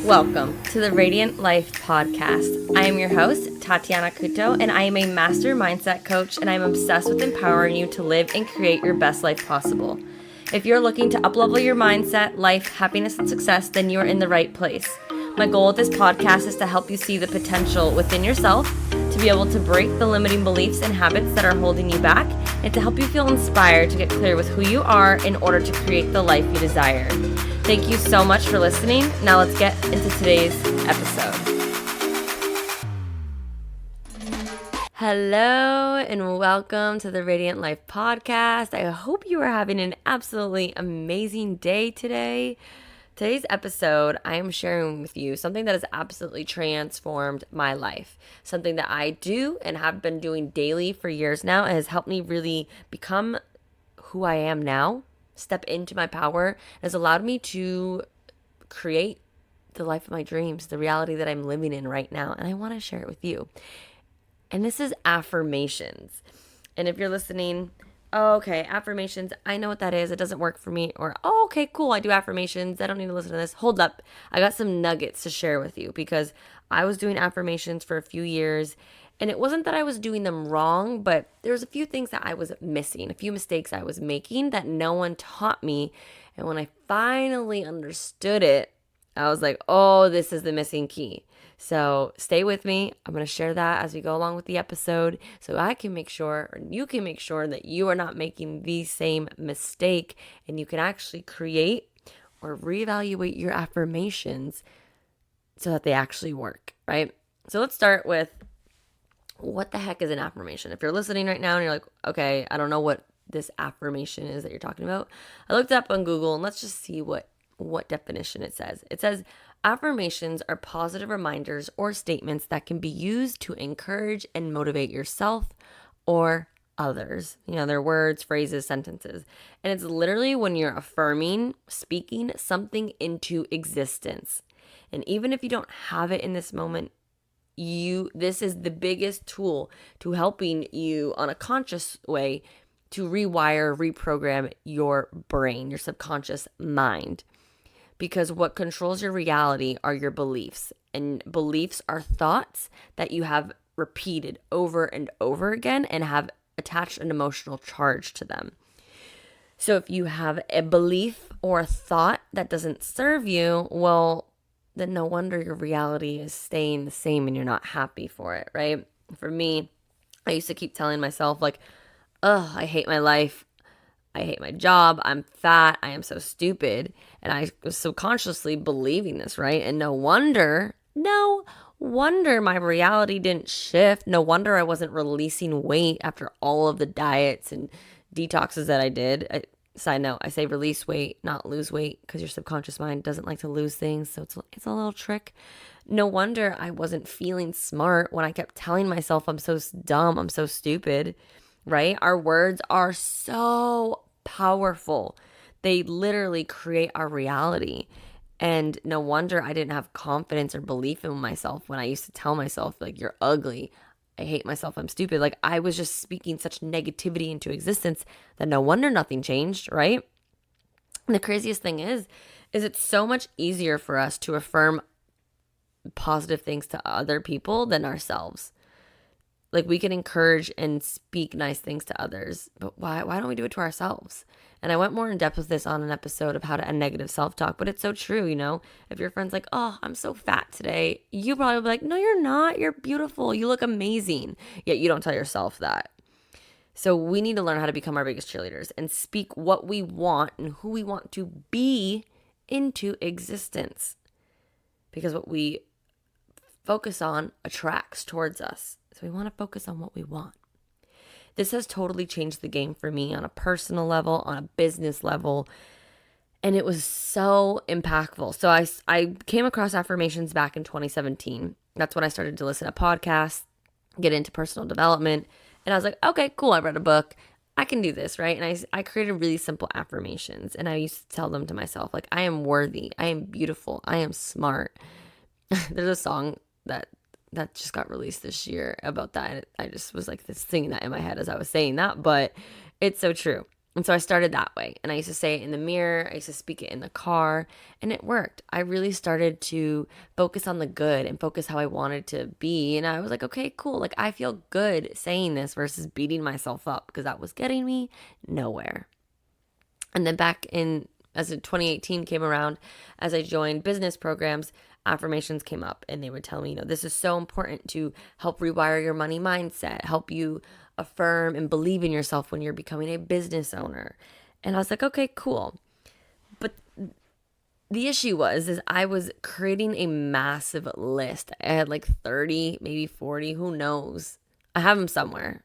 Welcome to the Radiant Life podcast. I am your host, Tatiana, and I am a master mindset coach, and I'm obsessed with empowering you to live and create your best life possible. If you're looking to uplevel your mindset, life, happiness, and success, then you are in the right place. My goal with this podcast is to help you see the potential within yourself, to be able to break the limiting beliefs and habits that are holding you back, and to help you feel inspired to get clear with who you are in order to create the life you desire. Thank you so much for listening. Now let's get into today's episode. Hello and welcome to the Radiant Life podcast. I hope you are having an absolutely amazing day today. Today's episode, I am sharing with you something that has absolutely transformed my life. Something that I do and have been doing daily for years now and has helped me really become who I am now. Step into my power, has allowed me to create the life of my dreams, the reality that I'm living in right now. And I want to share it with you. And this is affirmations. And if you're listening, okay, affirmations, I know what that is. It doesn't work for me. Or, okay, cool, I do affirmations. I don't need to listen to this. Hold up. I got some nuggets to share with you because I was doing affirmations for a few years. And it wasn't that I was doing them wrong, but there was a few things that I was missing, a few mistakes I was making that no one taught me. And when I finally understood it, I was like, oh, this is the missing key. So stay with me. I'm going to share that as we go along with the episode so I can make sure, or you can make sure that you are not making the same mistake and you can actually create or reevaluate your affirmations so that they actually work, right? So let's start with, what the heck is an affirmation? If you're listening right now and you're like, okay, I don't know what this affirmation is that you're talking about. I looked up on Google and let's just see what definition it says. It says affirmations are positive reminders or statements that can be used to encourage and motivate yourself or others. You know, they're words, phrases, sentences. And it's literally when you're affirming, speaking something into existence. And even if you don't have it in this moment, this is the biggest tool to helping you on a conscious way to rewire, reprogram your brain, your subconscious mind. Because what controls your reality are your beliefs. And beliefs are thoughts that you have repeated over and over again and have attached an emotional charge to them. So if you have a belief or a thought that doesn't serve you, well, then no wonder your reality is staying the same and you're not happy for it, right? For me, I used to keep telling myself like, I hate my life. I hate my job. I'm fat. I am so stupid. And I was subconsciously believing this, right? And no wonder my reality didn't shift. No wonder I wasn't releasing weight after all of the diets and detoxes that I did. Side note, I say release weight, not lose weight, because your subconscious mind doesn't like to lose things. So it's a little trick. No wonder I wasn't feeling smart when I kept telling myself I'm so dumb, I'm so stupid, right? Our words are so powerful. They literally create our reality. And no wonder I didn't have confidence or belief in myself when I used to tell myself, like, you're ugly. I hate myself. I'm stupid. Like, I was just speaking such negativity into existence that no wonder nothing changed, right? And the craziest thing is it's so much easier for us to affirm positive things to other people than ourselves. Like, we can encourage and speak nice things to others, but why don't we do it to ourselves? And I went more in depth with this on an episode of how to end negative self-talk, but it's so true, you know? If your friend's like, oh, I'm so fat today, you probably be like, no, you're not. You're beautiful. You look amazing. Yet you don't tell yourself that. So we need to learn how to become our biggest cheerleaders and speak what we want and who we want to be into existence. Because what we focus on attracts towards us. So we want to focus on what we want. This has totally changed the game for me on a personal level, on a business level, and it was so impactful. So I came across affirmations back in 2017. That's when I started to listen to podcasts, get into personal development, and I was like, okay, cool, I read a book. I can do this, right? And I created really simple affirmations, and I used to tell them to myself, like, I am worthy, I am beautiful, I am smart. There's a song that just got released this year about that. I just was like singing that in my head as I was saying that, but it's so true. And so I started that way. And I used to say it in the mirror. I used to speak it in the car. And it worked. I really started to focus on the good and focus how I wanted to be. And I was like, okay, cool. Like, I feel good saying this versus beating myself up, because that was getting me nowhere. And then back in, as 2018 came around, as I joined business programs, affirmations came up, and they would tell me, this is so important to help rewire your money mindset, help you affirm and believe in yourself when you're becoming a business owner. And I was like, okay, cool. But the issue is I was creating a massive list. I had like 30, maybe 40, who knows? I have them somewhere.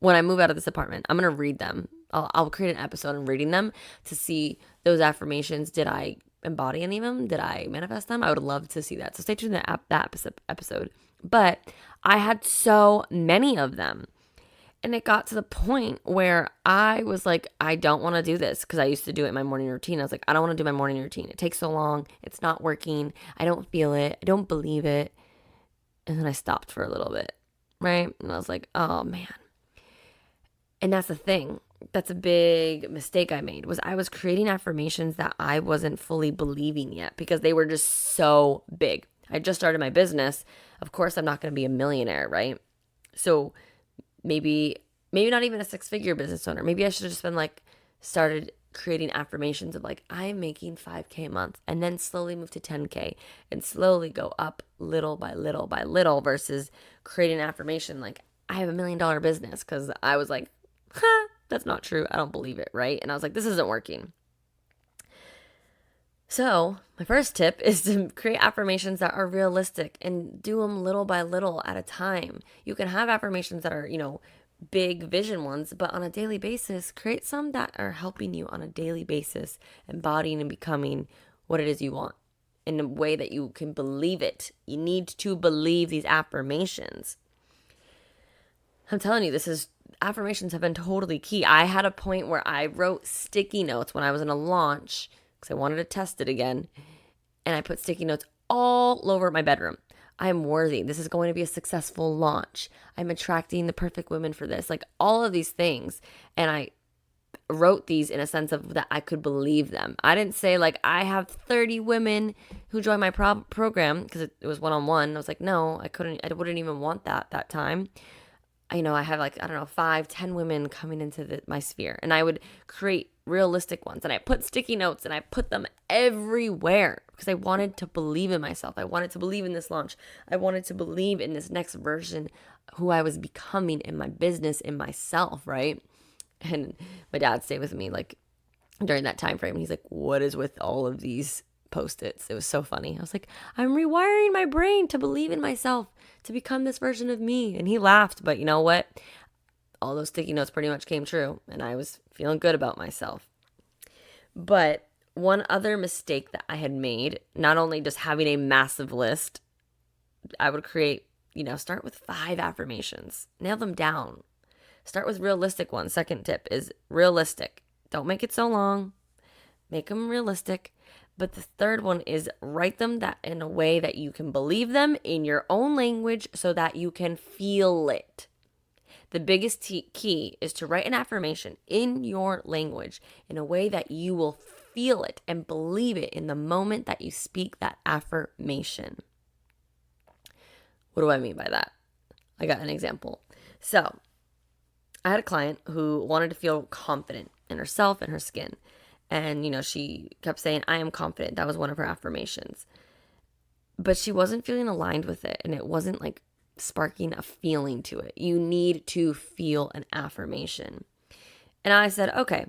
When I move out of this apartment, I'm going to read them. I'll create an episode and reading them to see those affirmations. Did I embody any of them? Did I manifest them? I would love to see that. So stay tuned to that episode. But I had so many of them. And it got to the point where I was like, I don't want to do this, because I used to do it in my morning routine. I was like, I don't want to do my morning routine. It takes so long. It's not working. I don't feel it. I don't believe it. And then I stopped for a little bit, right? And I was like, oh man. And that's the thing. That's a big mistake I made, was I was creating affirmations that I wasn't fully believing yet, because they were just so big. I just started my business. Of course, I'm not going to be a millionaire, right? So maybe not even a 6-figure business owner. Maybe I should have just been like, started creating affirmations of like, I'm making $5,000 a month, and then slowly move to $10,000 and slowly go up little by little by little, versus creating an affirmation like, I have $1 million business, because I was like, that's not true. I don't believe it, right? And I was like, this isn't working. So my first tip is to create affirmations that are realistic and do them little by little at a time. You can have affirmations that are, big vision ones, but on a daily basis, create some that are helping you on a daily basis, embodying and becoming what it is you want in a way that you can believe it. You need to believe these affirmations. I'm telling you, affirmations have been totally key. I had a point where I wrote sticky notes when I was in a launch, because I wanted to test it again. And I put sticky notes all over my bedroom. I am worthy. This is going to be a successful launch. I'm attracting the perfect women for this. Like, all of these things. And I wrote these in a sense of that I could believe them. I didn't say like, I have 30 women who join my program, because it was one-on-one. I was like, no, I wouldn't even want that time. I have like, 5, 10 women coming into my sphere, and I would create realistic ones, and I put sticky notes and I put them everywhere, because I wanted to believe in myself. I wanted to believe in this launch. I wanted to believe in this next version, who I was becoming in my business, in myself, right? And my dad stayed with me like during that time frame, and he's like, what is with all of these Post-its? It was so funny. I was like, I'm rewiring my brain to believe in myself, to become this version of me. And he laughed, but you know what? All those sticky notes pretty much came true, and I was feeling good about myself. But one other mistake that I had made, not only just having a massive list, I would create, start with 5 affirmations, nail them down. Start with realistic ones. Second tip is realistic. Don't make it so long. Make them realistic. But the third one is write them that in a way that you can believe them in your own language, so that you can feel it. The biggest key is to write an affirmation in your language in a way that you will feel it and believe it in the moment that you speak that affirmation. What do I mean by that? I got an example. So I had a client who wanted to feel confident in herself and her skin. And, she kept saying, I am confident. That was one of her affirmations. But she wasn't feeling aligned with it. And it wasn't like sparking a feeling to it. You need to feel an affirmation. And I said, okay,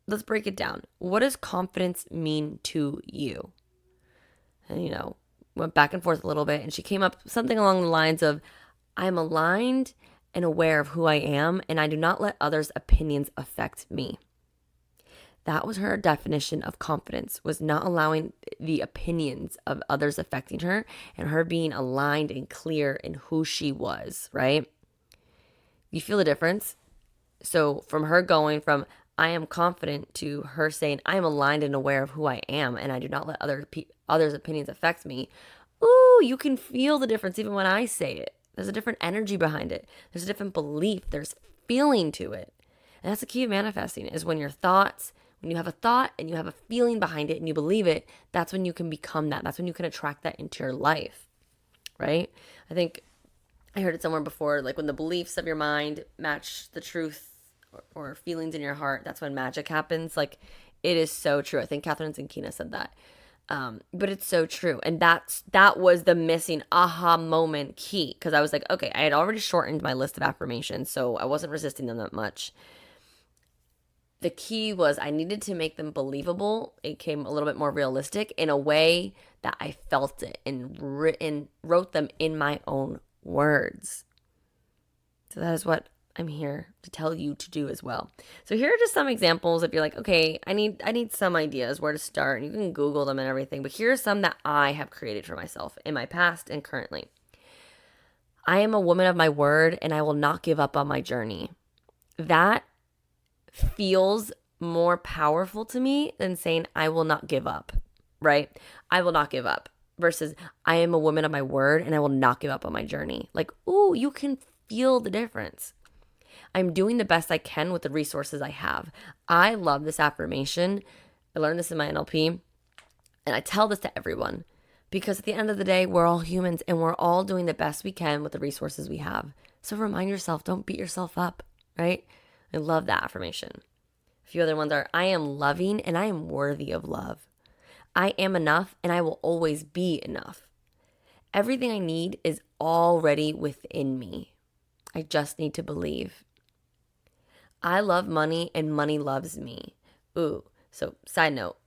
let's break it down. What does confidence mean to you? And, went back and forth a little bit. And she came up something along the lines of, I'm aligned and aware of who I am, and I do not let others' opinions affect me. That was her definition of confidence, was not allowing the opinions of others affecting her, and her being aligned and clear in who she was, right? You feel the difference? So from her going from I am confident to her saying I am aligned and aware of who I am, and I do not let others' opinions affect me. Ooh, you can feel the difference even when I say it. There's a different energy behind it. There's a different belief. There's feeling to it. And that's the key of manifesting, is when your thoughts, when you have a thought and you have a feeling behind it and you believe it, that's when you can become that. That's when you can attract that into your life, right? I think I heard it somewhere before, like when the beliefs of your mind match the truth or feelings in your heart, that's when magic happens. Like, it is so true. I think Catherine Zinkina said that. But it's so true. And that was the missing aha moment key. Because I was like, okay, I had already shortened my list of affirmations, so I wasn't resisting them that much. The key was I needed to make them believable. It came a little bit more realistic in a way that I felt it and wrote them in my own words. So that is what I'm here to tell you to do as well. So here are just some examples. If you're like, okay, I need some ideas where to start, and you can Google them and everything, but here are some that I have created for myself in my past and currently. I am a woman of my word, and I will not give up on my journey. That feels more powerful to me than saying I will not give up, right? I will not give up versus I am a woman of my word and I will not give up on my journey. Like, ooh, you can feel the difference. I'm doing the best I can with the resources I have. I love this affirmation. I learned this in my NLP, and I tell this to everyone because at the end of the day, we're all humans and we're all doing the best we can with the resources we have. So remind yourself, don't beat yourself up, right? I love that affirmation. A few other ones are, I am loving and I am worthy of love. I am enough and I will always be enough. Everything I need is already within me. I just need to believe. I love money and money loves me. Ooh, so side note,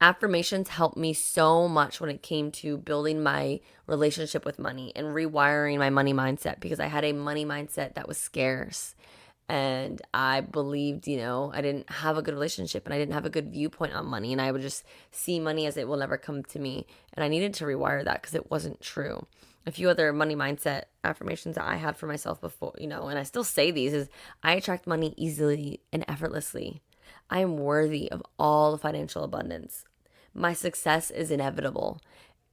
affirmations helped me so much when it came to building my relationship with money and rewiring my money mindset, because I had a money mindset that was scarce. And I believed, I didn't have a good relationship and I didn't have a good viewpoint on money. And I would just see money as it will never come to me. And I needed to rewire that because it wasn't true. A few other money mindset affirmations that I had for myself before, and I still say these, is I attract money easily and effortlessly. I am worthy of all the financial abundance. My success is inevitable.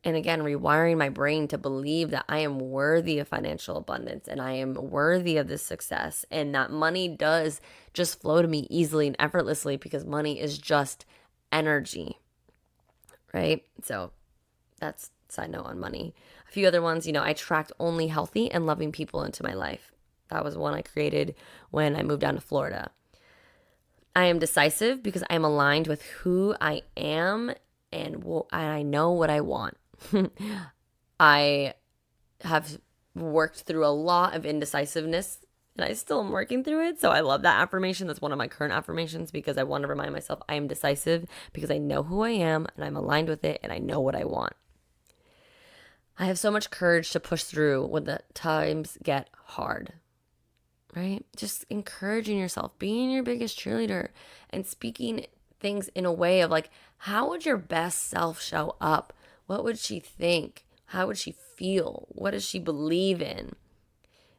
And again, rewiring my brain to believe that I am worthy of financial abundance and I am worthy of this success, and that money does just flow to me easily and effortlessly because money is just energy, right? So that's side note on money. A few other ones, I attract only healthy and loving people into my life. That was one I created when I moved down to Florida. I am decisive because I am aligned with who I am and I know what I want. I have worked through a lot of indecisiveness and I still am working through it. So I love that affirmation. That's one of my current affirmations because I want to remind myself I am decisive because I know who I am and I'm aligned with it and I know what I want. I have so much courage to push through when the times get hard, right? Just encouraging yourself, being your biggest cheerleader and speaking things in a way of like, how would your best self show up? What would she think? How would she feel? What does she believe in?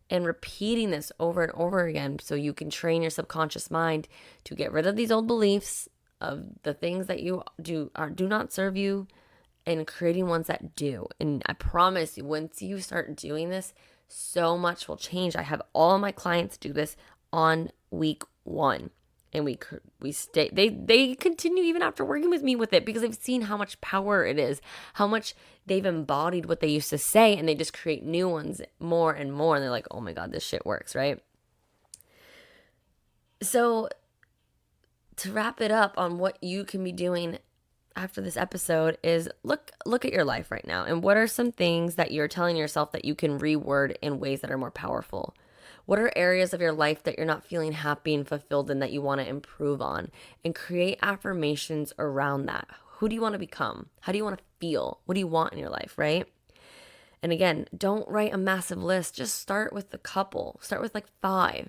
And repeating this over and over again so you can train your subconscious mind to get rid of these old beliefs of the things that you do not serve you and creating ones that do. And I promise you, once you start doing this, so much will change. I have all my clients do this on week 1. And we stay, they continue even after working with me with it because they've seen how much power it is, how much they've embodied what they used to say, and they just create new ones more and more. And they're like, oh my God, this shit works, right? So to wrap it up on what you can be doing after this episode is look at your life right now. And what are some things that you're telling yourself that you can reword in ways that are more powerful? What are areas of your life that you're not feeling happy and fulfilled in that you want to improve on? And create affirmations around that. Who do you want to become? How do you want to feel? What do you want in your life, right? And again, don't write a massive list. Just start with a couple. Start with like 5.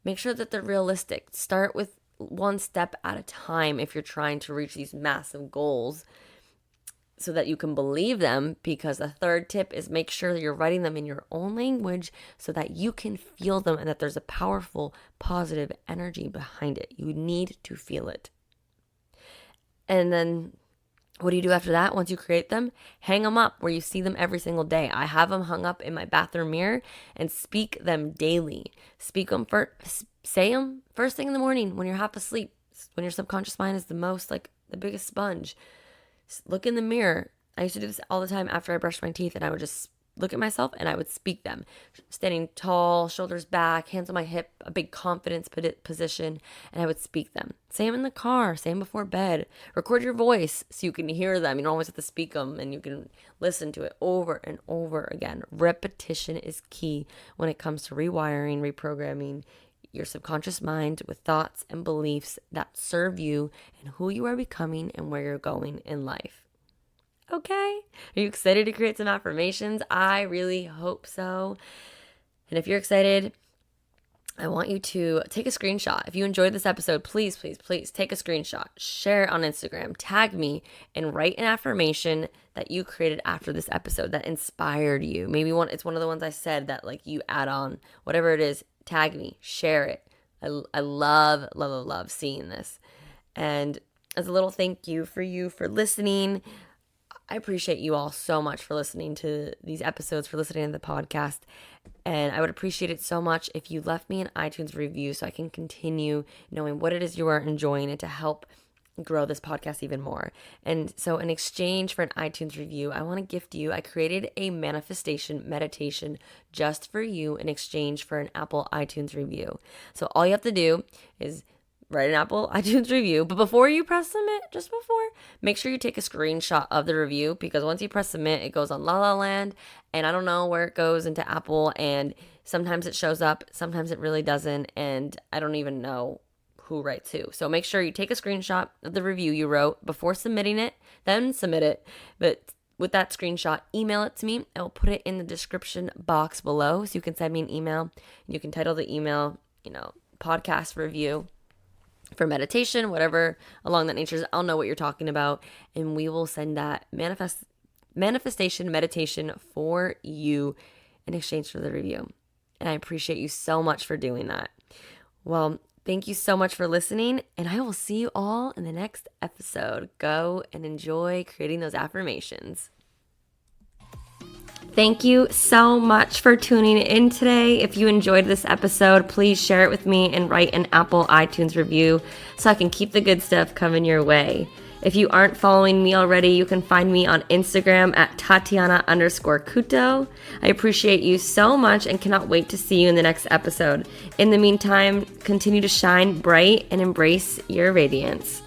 Make sure that they're realistic. Start with one step at a time if you're trying to reach these massive goals, so that you can believe them, because the third tip is make sure that you're writing them in your own language so that you can feel them and that there's a powerful, positive energy behind it. You need to feel it. And then What do you do after that? Once you create them, hang them up where you see them every single day. I have them hung up in my bathroom mirror and speak them daily. Speak them first, say them first thing in the morning when you're half asleep, when your subconscious mind is the biggest sponge. Look in the mirror. I used to do this all the time after I brushed my teeth, and I would just look at myself and I would speak them. Standing tall, shoulders back, hands on my hip, a big confidence position, and I would speak them. Say them in the car, say them before bed. Record your voice so you can hear them. You don't always have to speak them, and you can listen to it over and over again. Repetition is key when it comes to rewiring, reprogramming your subconscious mind with thoughts and beliefs that serve you and who you are becoming and where you're going in life. Okay? Are you excited to create some affirmations? I really hope so. And if you're excited, I want you to take a screenshot. If you enjoyed this episode, please, please, please take a screenshot, share it on Instagram, tag me, and write an affirmation that you created after this episode that inspired you. Maybe it's one of the ones I said that like you add on, whatever it is, tag me, share it. I love, love, love, love seeing this. And as a little thank you for listening, I appreciate you all so much for listening to these episodes, for listening to the podcast. And I would appreciate it so much if you left me an iTunes review so I can continue knowing what it is you are enjoying and to help grow this podcast even more. And so in exchange for an iTunes review, I want to gift you, I created a manifestation meditation just for you in exchange for an Apple iTunes review. So all you have to do is write an Apple iTunes review, but before you press submit, just before, make sure you take a screenshot of the review, because once you press submit, it goes on La La Land, and I don't know where it goes into Apple, and sometimes it shows up, sometimes it really doesn't, and I don't even know who writes who. So make sure you take a screenshot of the review you wrote before submitting it, then submit it, but with that screenshot, email it to me. I'll put it in the description box below, so you can send me an email. You can title the email, podcast review for meditation, whatever along that nature. I'll know what you're talking about, and we will send that manifestation meditation for you in exchange for the review. And I appreciate you so much for doing that. Well, thank you so much for listening, and I will see you all in the next episode. Go and enjoy creating those affirmations. Thank you so much for tuning in today. If you enjoyed this episode, please share it with me and write an Apple iTunes review so I can keep the good stuff coming your way. If you aren't following me already, you can find me on Instagram at Tatiana_Kuto. I appreciate you so much and cannot wait to see you in the next episode. In the meantime, continue to shine bright and embrace your radiance.